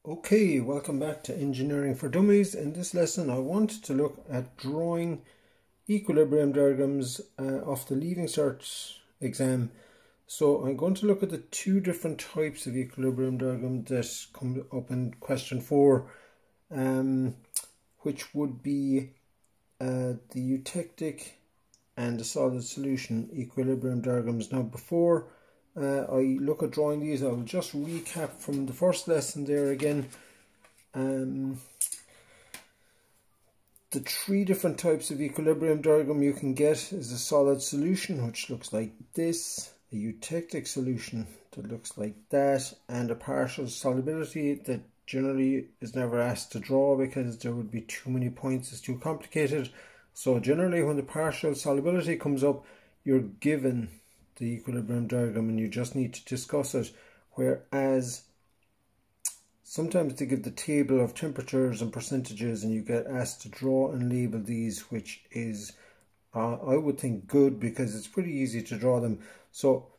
Okay, welcome back to Engineering for Dummies. In this lesson I want to look at drawing equilibrium diagrams of the Leaving Cert exam. So I'm going to look at the two different types of equilibrium diagram that come up in question 4, which would be the eutectic and the solid solution equilibrium diagrams. Now before I look at drawing these, I'll just recap from the first lesson there again. The three different types of equilibrium diagram you can get is a solid solution, which looks like this, a eutectic solution that looks like that, and a partial solubility that generally is never asked to draw because there would be too many points, it's too complicated. So generally when the partial solubility comes up, you're given the equilibrium diagram and you just need to discuss it, whereas sometimes they give the table of temperatures and percentages and you get asked to draw and label these, which is I would think good because it's pretty easy to draw them. So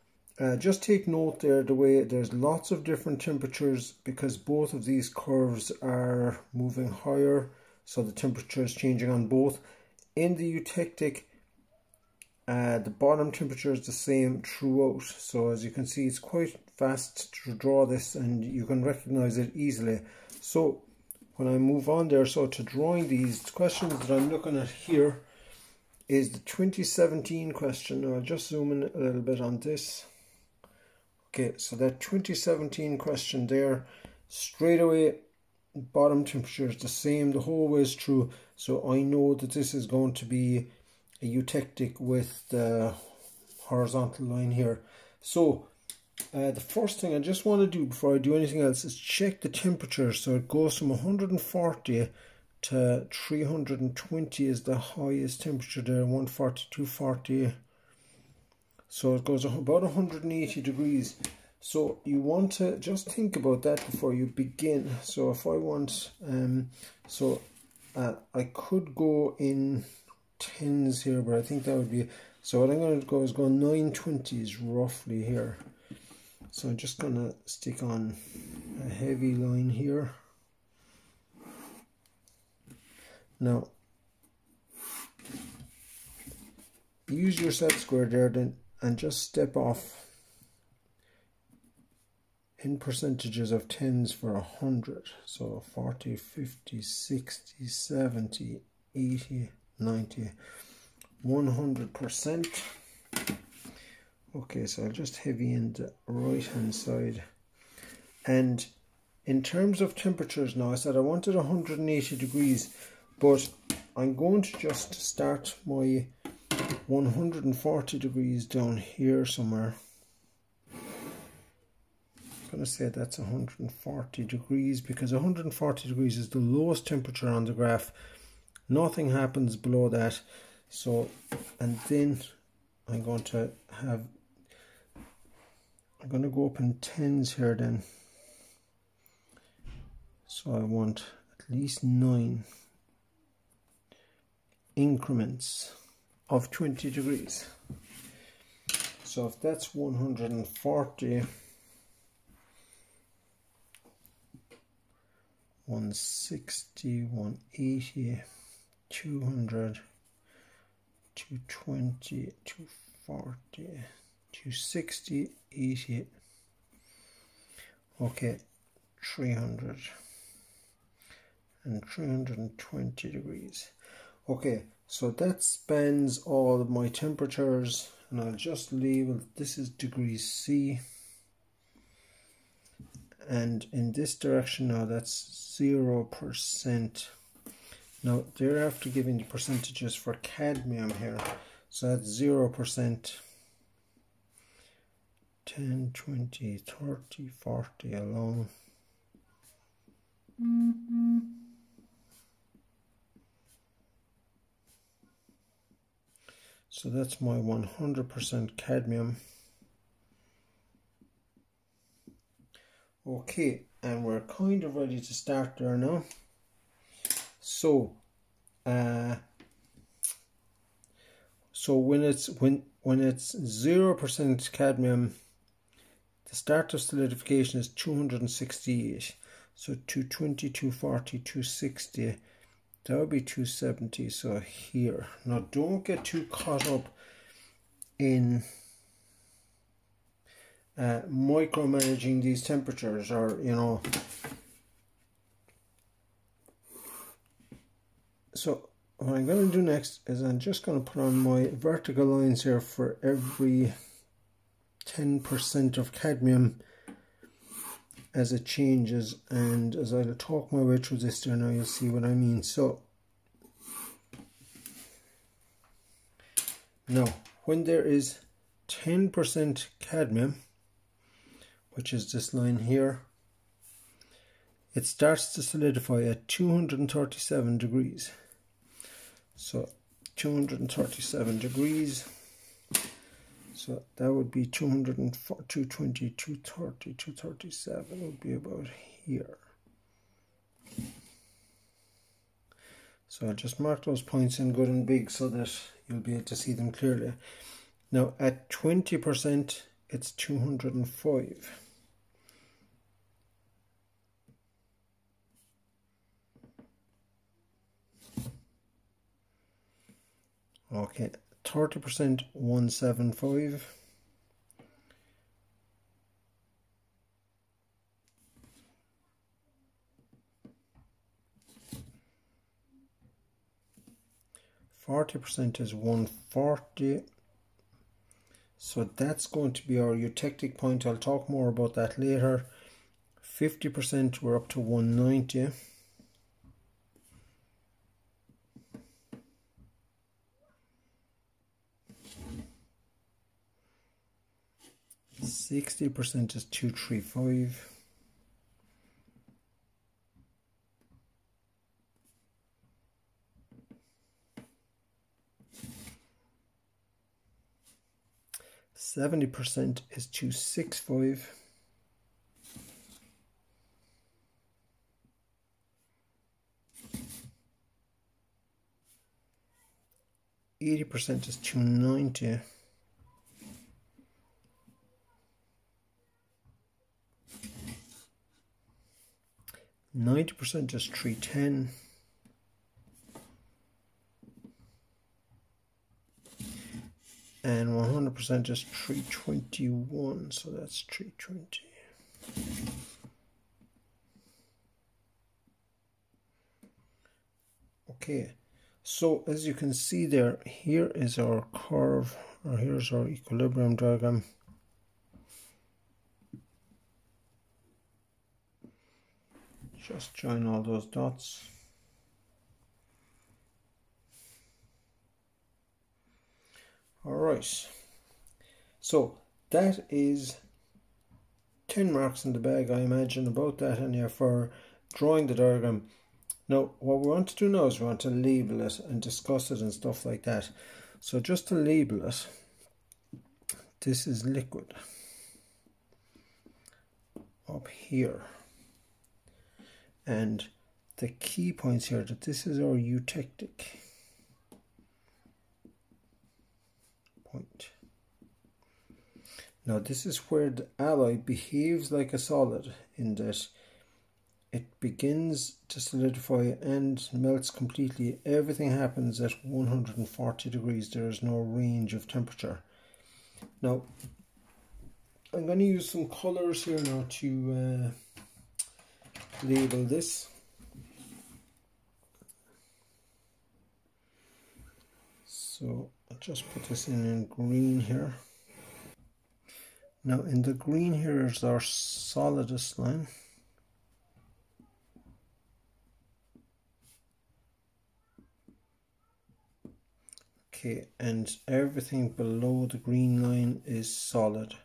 just take note there the way there's lots of different temperatures because both of these curves are moving higher, so the temperature is changing on both. In the eutectic, the bottom temperature is the same throughout, so as you can see it's quite fast to draw this and you can recognize it easily. So when I move on there, so to drawing these questions that I'm looking at here is the 2017 question. Now I'll just zoom in a little bit on this. Okay, so that 2017 question there, straight away bottom temperature is the same the whole way through, so I know that this is going to be a eutectic with the horizontal line here. So the first thing I just want to do before I do anything else is check the temperature. So it goes from 140 to 320 is the highest temperature there, 140 to 240. So it goes about 180 degrees. So you want to just think about that before you begin. So if I want, I could go in tens here, but I think that would be, so what I'm going to go is go 920s roughly here. So I'm just going to stick on a heavy line here. Now use your set square there then and just step off in percentages of tens for 100. So 40, 50, 60, 70, 80, 90, 100%. Okay, so I'll just heavy in the right hand side. And in terms of temperatures now, I said I wanted 180 degrees, but I'm going to just start my 140 degrees down here somewhere. I'm going to say that's 140 degrees because 140 degrees is the lowest temperature on the graph. Nothing happens below that. So, and then I'm going to go up in tens here then. So I want at least 9 increments of 20 degrees. So if that's 140, 160, 180, 200, 220, 240, 260, 80, okay, 300 and 320 degrees. Okay, so that spans all of my temperatures, and I'll just label this is degrees C, and in this direction now that's 0%. Now they're after giving the percentages for cadmium here, so that's 0%, 10, 20, 30, 40 along. So that's my 100% cadmium. Okay, and we're kind of ready to start there now. So when it's 0% cadmium, the start of solidification is 268. So 220, 240, 260, that would be 270. So here, now don't get too caught up in micromanaging these temperatures, or so what I'm going to do next is I'm just going to put on my vertical lines here for every 10% of cadmium as it changes, and as I'll talk my way through this there now, you'll see what I mean. So now when there is 10% cadmium, which is this line here, it starts to solidify at 237 degrees. So 237 degrees, so that would be 220, 230, 237 would be about here. So I'll just mark those points in good and big so that you'll be able to see them clearly. Now at 20% it's 205. Okay, 30% 175. 40% is 140. So that's going to be our eutectic point. I'll talk more about that later. 50% we're up to 190. 60% is 235. 70% is 265. 80% is 290. 90% is 310. And 100% is 321, so that's 320. Okay, so as you can see there, here is our curve, or here's our equilibrium diagram. Just join all those dots. Alright, so that is 10 marks in the bag, I imagine, about that, and for drawing the diagram. Now what we want to do now is we want to label it and discuss it and stuff like that. So just to label it, this is liquid up here, and the key points here that this is our eutectic point. Now this is where the alloy behaves like a solid, in that it begins to solidify and melts completely. Everything happens at 140 degrees. There is no range of temperature. Now I'm going to use some colors here now to label this. So I'll just put this in green here. Now in the green here is our solidus line. Okay, and everything below the green line is solid.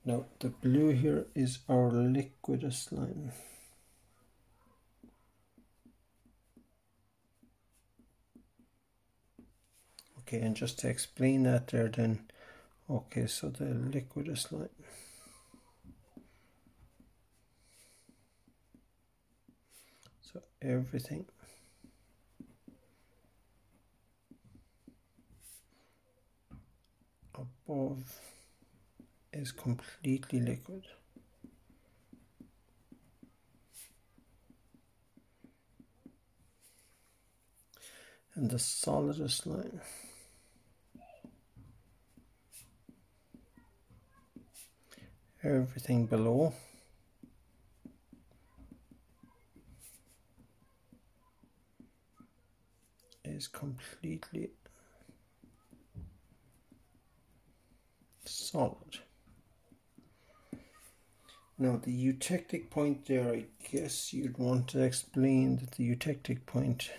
Now the blue here is our liquidus line. Okay, and just to explain that there then, okay, so the liquidus line. So everything above is completely liquid. and the solidus line. Everything below is completely solid. Now the eutectic point there, I guess you'd want to explain that the eutectic point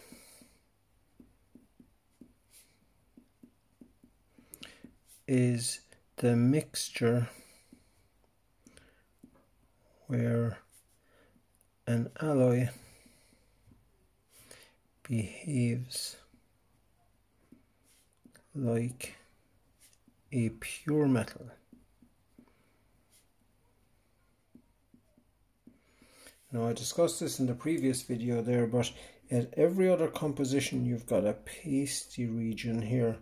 is the mixture where an alloy behaves like a pure metal. Now I discussed this in the previous video there, but at every other composition you've got a pasty region here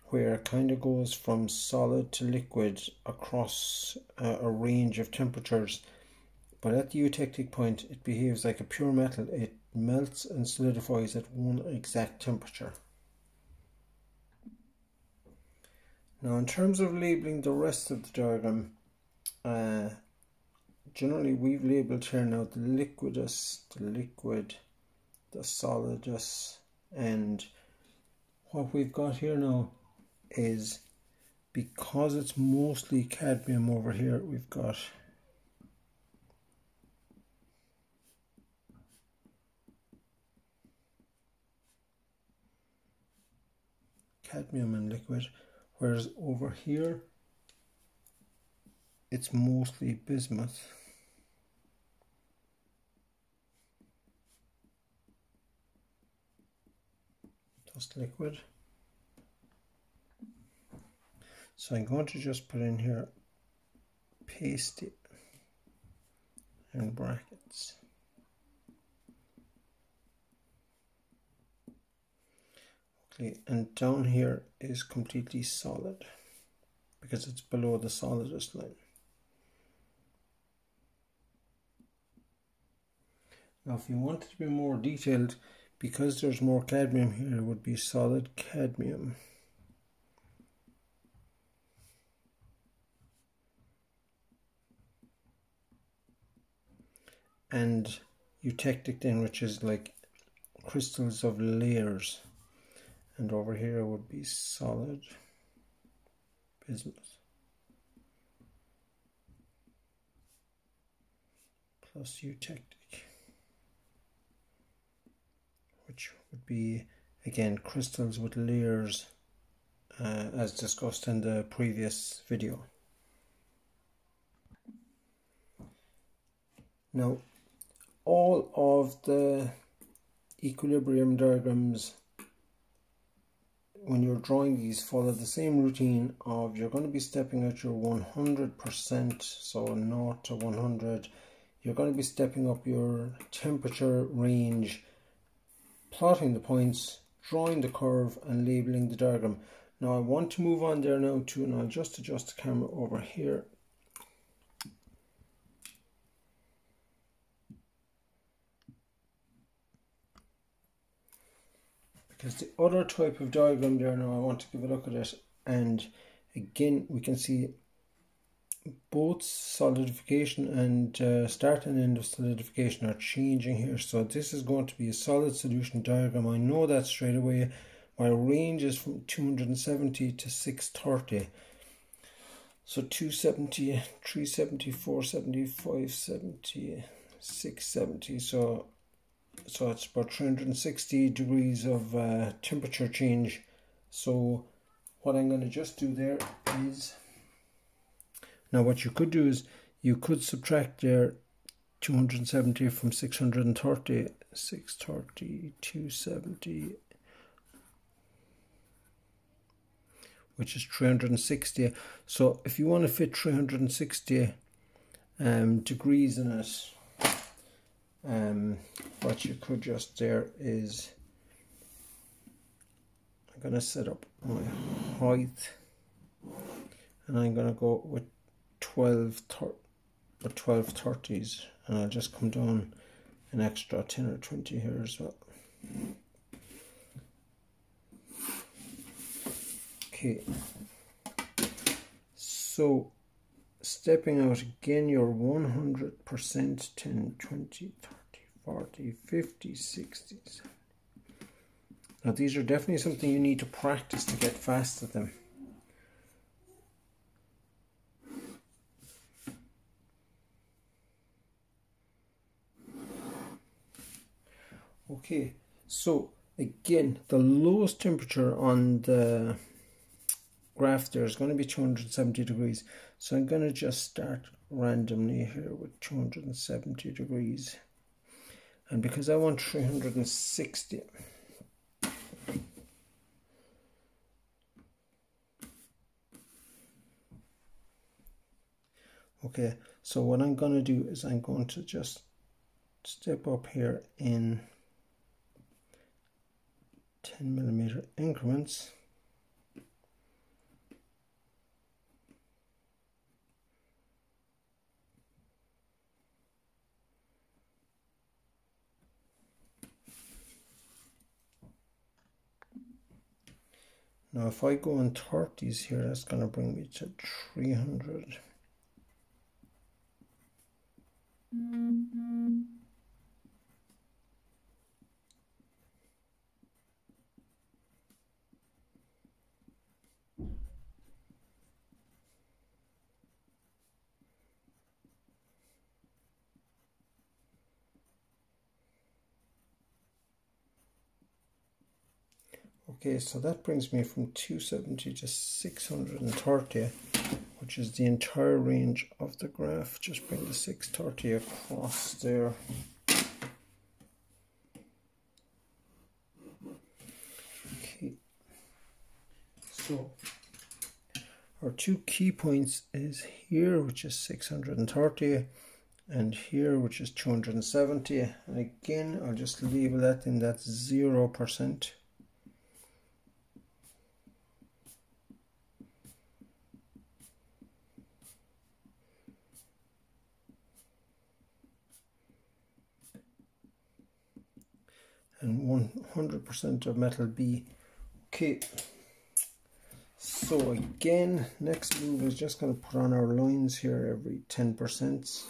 where it kind of goes from solid to liquid across a range of temperatures. But at the eutectic point it behaves like a pure metal. It melts and solidifies at one exact temperature. Now in terms of labeling the rest of the diagram, generally we've labelled here now the liquidus, the liquid, the solidus, and what we've got here now is, because it's mostly cadmium over here, we've got cadmium and liquid, whereas over here it's mostly bismuth. Just liquid. So I'm going to just put in here pasty in brackets. Okay, and down here is completely solid because it's below the solidus line. Now if you want it to be more detailed, because there's more cadmium here, it would be solid cadmium. And eutectic then, which is like crystals of layers. And over here would be solid bismuth plus eutectic, which would be again crystals with layers, as discussed in the previous video. Now all of the equilibrium diagrams, when you're drawing these, follow the same routine of you're going to be stepping out your 100%, so 0 to 100. You're going to be stepping up your temperature range, plotting the points, drawing the curve and labeling the diagram. Now I want to move on there now to, and I'll just adjust the camera over here. Because the other type of diagram there now, I want to give a look at it, and again we can see both solidification and start and end of solidification are changing here. So this is going to be a solid solution diagram. I know that straight away. My range is from 270 to 630. So 270, 370, 470, 570, 670. So it's about 360 degrees of temperature change. So what I'm going to just do there is, now what you could do is you could subtract there 270 from 630, 630, 270, which is 360. So if you want to fit 360 degrees in it, what you could just there is, I'm going to set up my height and I'm going to go with 1230s, and I'll just come down an extra 10 or 20 here as well. Okay, so stepping out again, you're 100%, 10, 20, 30, 40, 50, 60. Now these are definitely something you need to practice to get fast at them. Okay, so again, the lowest temperature on the graph there is going to be 270 degrees. So I'm going to just start randomly here with 270 degrees. And because I want 360, okay, so what I'm going to do is I'm going to just step up here in 10mm increments. Now if I go in 30s here, that's going to bring me to 300. Okay, so that brings me from 270 to 630, which is the entire range of the graph. Just bring the 630 across there. Okay, so our two key points is here, which is 630, and here, which is 270. And again, I'll just label that in that 0%. And 100% of metal B. Okay, so again, next move is just going to put on our lines here every 10%.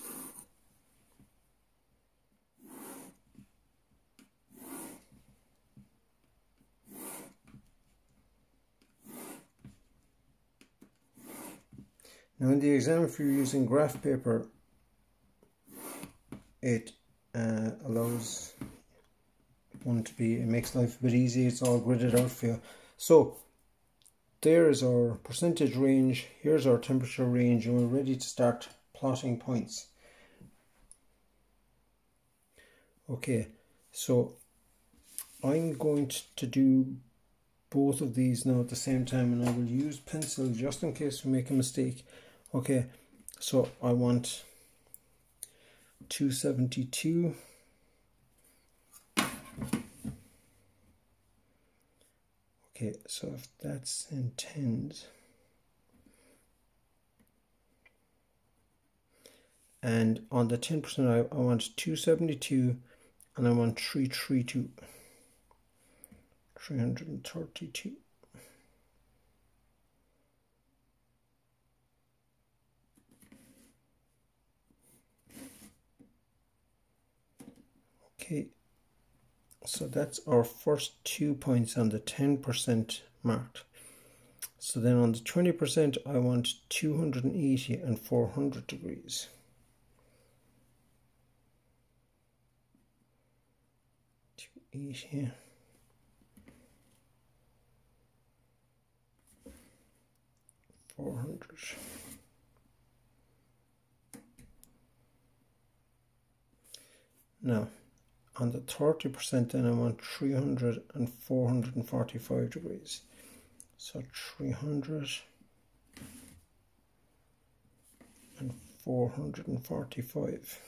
Now in the exam, if you're using graph paper, it allows one to be, it makes life a bit easy, it's all gridded out for you. So there is our percentage range, here's our temperature range, and we're ready to start plotting points. Okay, so I'm going to do both of these now at the same time, and I will use pencil just in case we make a mistake. Okay, so I want 272. Okay, so if that's in tens, and on the 10% I want 272, and I want 332, 332. Okay, so that's our first 2 points on the 10% marked. So then on the 20% I want 280 and 400 degrees. Here. Now on the 30% then I want 300 and 445 degrees. So 300 and 445.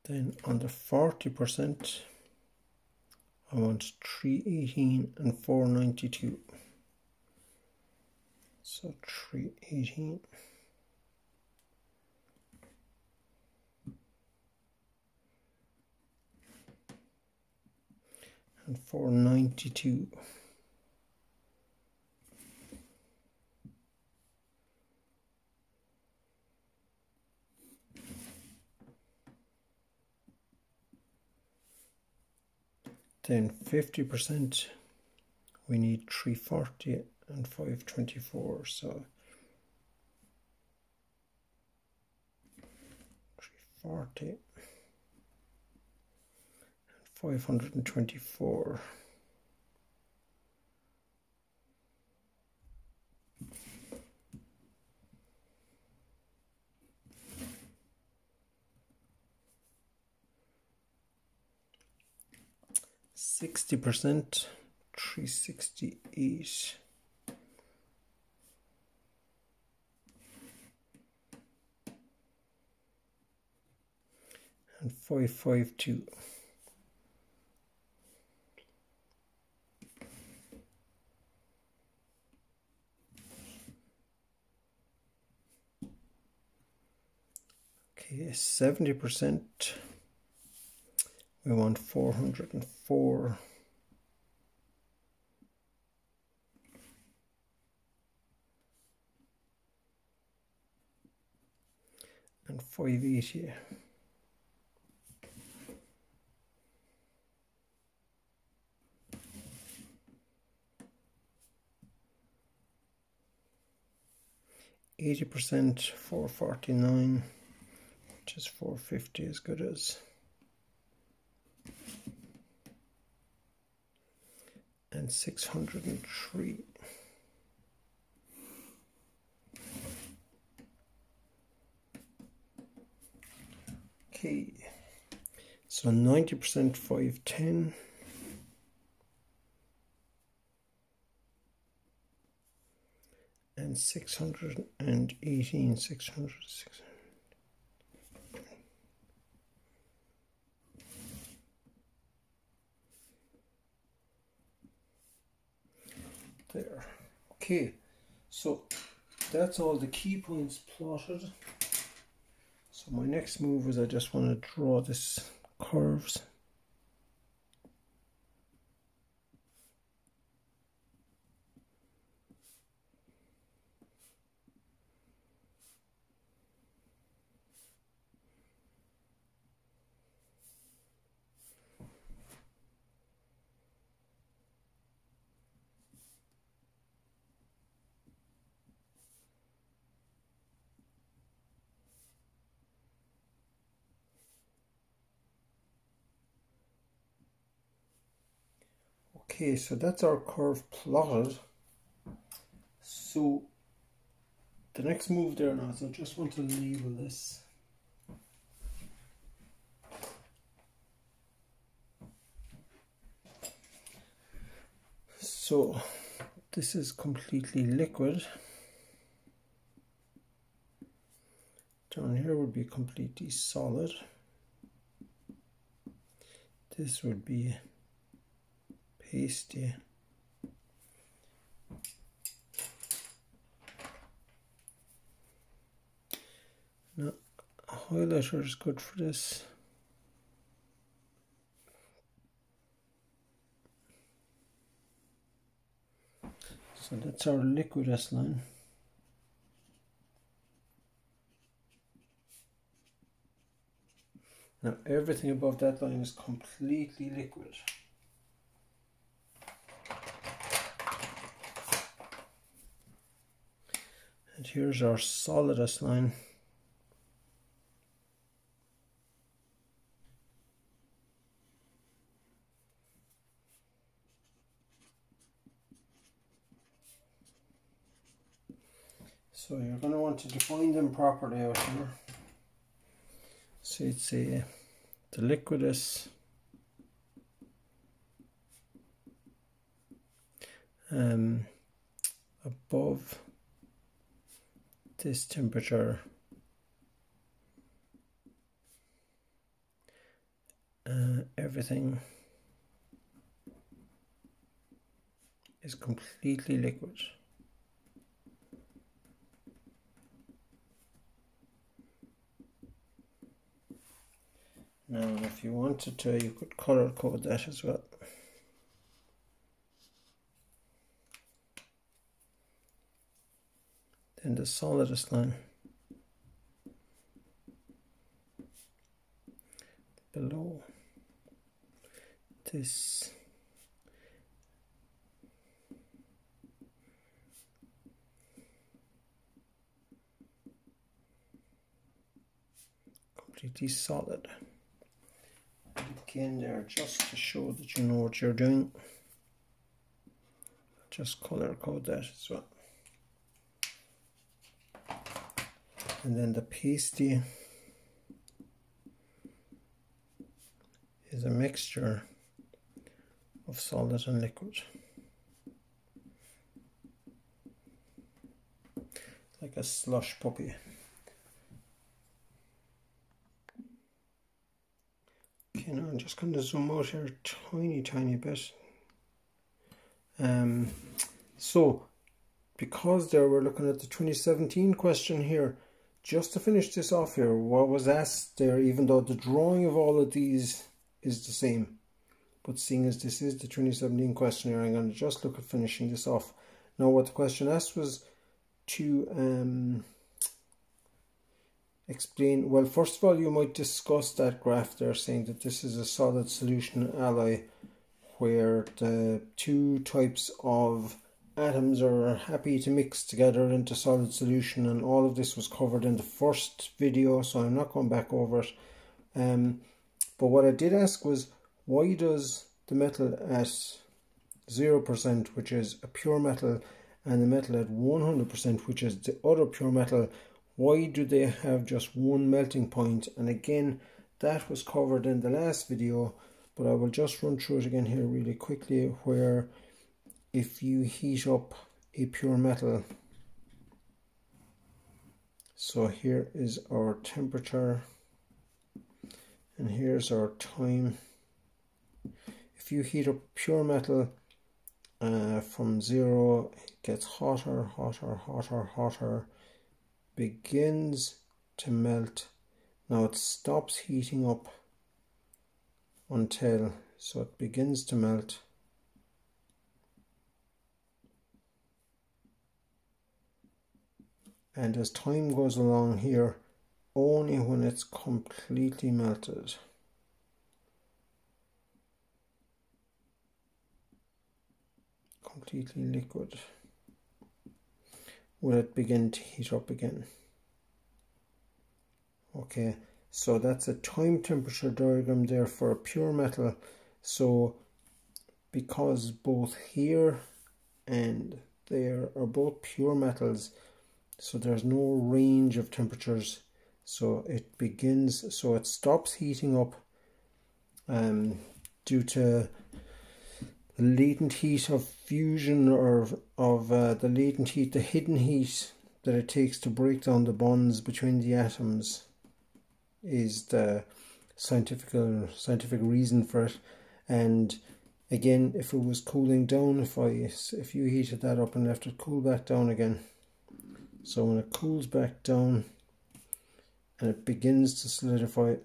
Then on the 40%, I want 318 and 492. So 318. and 492. Then 50%, we need 340 and 524, so 340 and 524. %, 368. And 552. Okay, 70%. We want 404. And 580. %, 449, which is 450 as good as. And 603. Okay, so 90%, 510. And 618, 600, 600. There. Okay, so that's all the key points plotted. So my next move is I just want to draw this curves. Okay, so that's our curve plotted. So the next move there now is I just want to label this. So this is completely liquid. Down here would be completely solid. This would be pasty. Now, a highlighter is good for this. So that's our liquid S line. Now everything above that line is completely liquid. And here's our solid S line. So you're going to want to define them properly out here. So you'd say the liquid is above this temperature everything is completely liquid. Now if you wanted to, you could color code that as well. then the solidest line below this completely solid. Again there, just to show that you know what you're doing, just color code that as well. And then the pasty is a mixture of solid and liquid, like a slush puppy. Okay, now I'm just going to zoom out here a tiny bit. So because there we're looking at the 2017 question here, just to finish this off here, what was asked there, even though the drawing of all of these is the same, but seeing as this is the 2017 question here, I'm going to just look at finishing this off. Now what the question asked was to explain, well, first of all you might discuss that graph there, saying that this is a solid solution alloy where the two types of atoms are happy to mix together into solid solution, and all of this was covered in the first video, so I'm not going back over it. But what I did ask was, why does the metal at 0%, which is a pure metal, and the metal at 100%, which is the other pure metal, why do they have just one melting point? And again, that was covered in the last video, but I will just run through it again here really quickly, where if you heat up a pure metal, so here is our temperature and here's our time. If you heat up pure metal from 0, it gets hotter, begins to melt. Now it stops heating up until, so it begins to melt, and as time goes along here, only when it's completely melted completely liquid will it begin to heat up again. Okay, so that's a time temperature diagram there for a pure metal. So because both here and there are both pure metals, so there's no range of temperatures, so it begins, so it stops heating up due to the latent heat of fusion, or of the latent heat, the hidden heat that it takes to break down the bonds between the atoms is the scientific reason for it. And again, if it was cooling down, if you heated that up and left it cool back down again, so when it cools back down and it begins to solidify,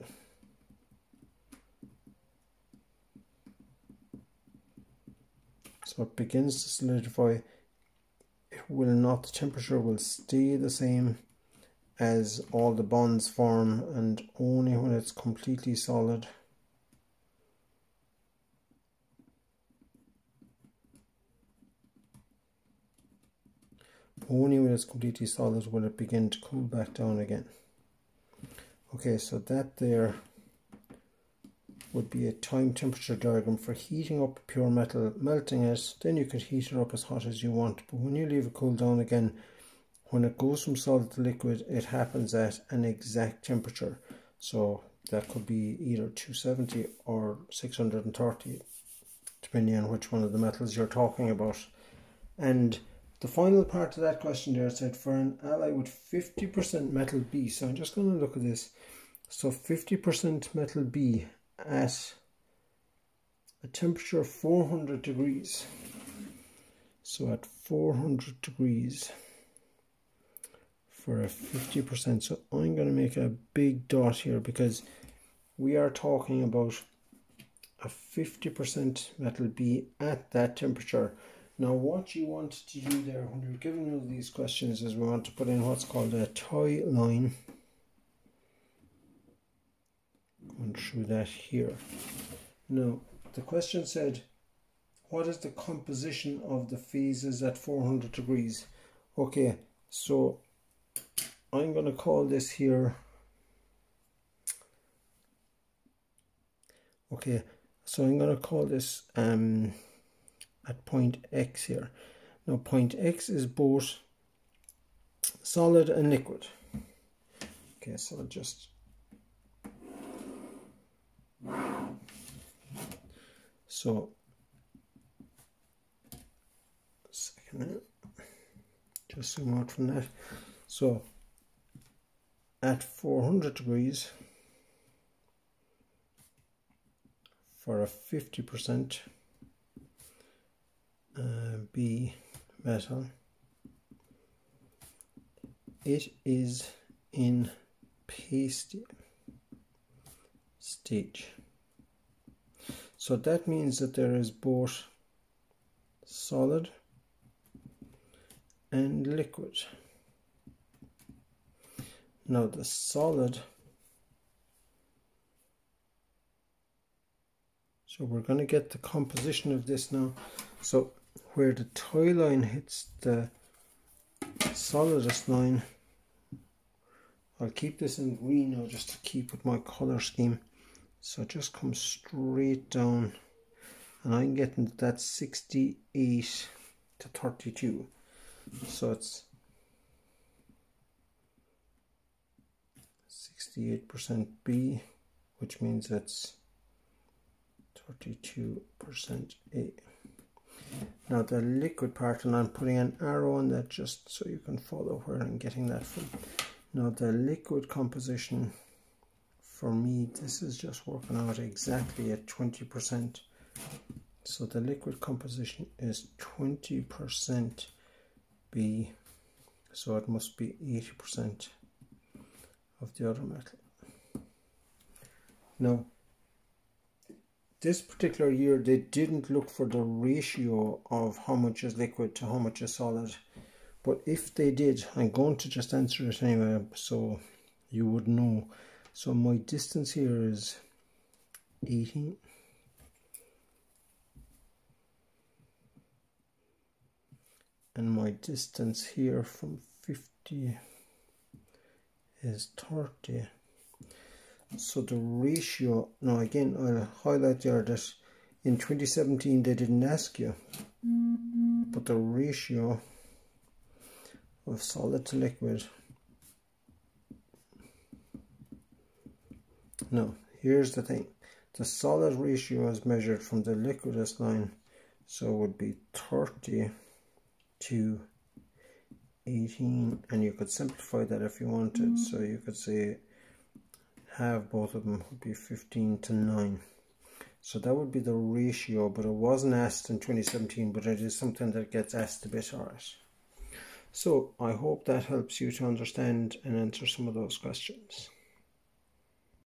it will not, the temperature will stay the same as all the bonds form, and only when it's completely solid will it begin to cool back down again. Okay, so that there would be a time temperature diagram for heating up pure metal, melting it, then you could heat it up as hot as you want, but when you leave it cool down again, when it goes from solid to liquid, it happens at an exact temperature. So that could be either 270 or 630, depending on which one of the metals you're talking about. And the final part of that question there said, for an alloy with 50% metal B, so I'm just going to look at this. So 50% metal B at a temperature of 400 degrees. So at 400 degrees for a 50%. So I'm going to make a big dot here because we are talking about a 50% metal B at that temperature. Now what you want to do there when you're given all these questions is we want to put in what's called a tie line. Going through that here. Now the question said, what is the composition of the phases at 400 degrees? Okay, so I'm going to call this here. Okay, so I'm going to call this at point X here. Now point X is both solid and liquid. Okay, so I'll just just zoom out from that. So at 400 degrees for a 50% B metal, it is in pasty stage. So that means that there is both solid and liquid. Now the solid, so we're going to get the composition of this now. So where the tie line hits the solidest line, I'll keep this in green now just to keep with my color scheme. So it just comes straight down, and I'm getting that 68 to 32. So it's 68% B, which means it's 32% A. Now the liquid part, and I'm putting an arrow on that just so you can follow where I'm getting that from. Now the liquid composition, for me, this is just working out exactly at 20%. So the liquid composition is 20% B, so it must be 80% of the other metal. Now, this particular year they didn't look for the ratio of how much is liquid to how much is solid, but if they did, I'm going to just answer it anyway so you would know. So my distance here is 18. And my distance here from 50 is 30. So the ratio, now again I'll highlight there that in 2017 they didn't ask you, but the ratio of solid to liquid, no, here's the thing, the solid ratio is measured from the liquidest line, so it would be 30 to 18, and you could simplify that if you wanted, so you could say half both of them would be 15 to 9. So that would be the ratio, but it wasn't asked in 2017, but it is something that gets asked a bit. Alright, so I hope that helps you to understand and answer some of those questions.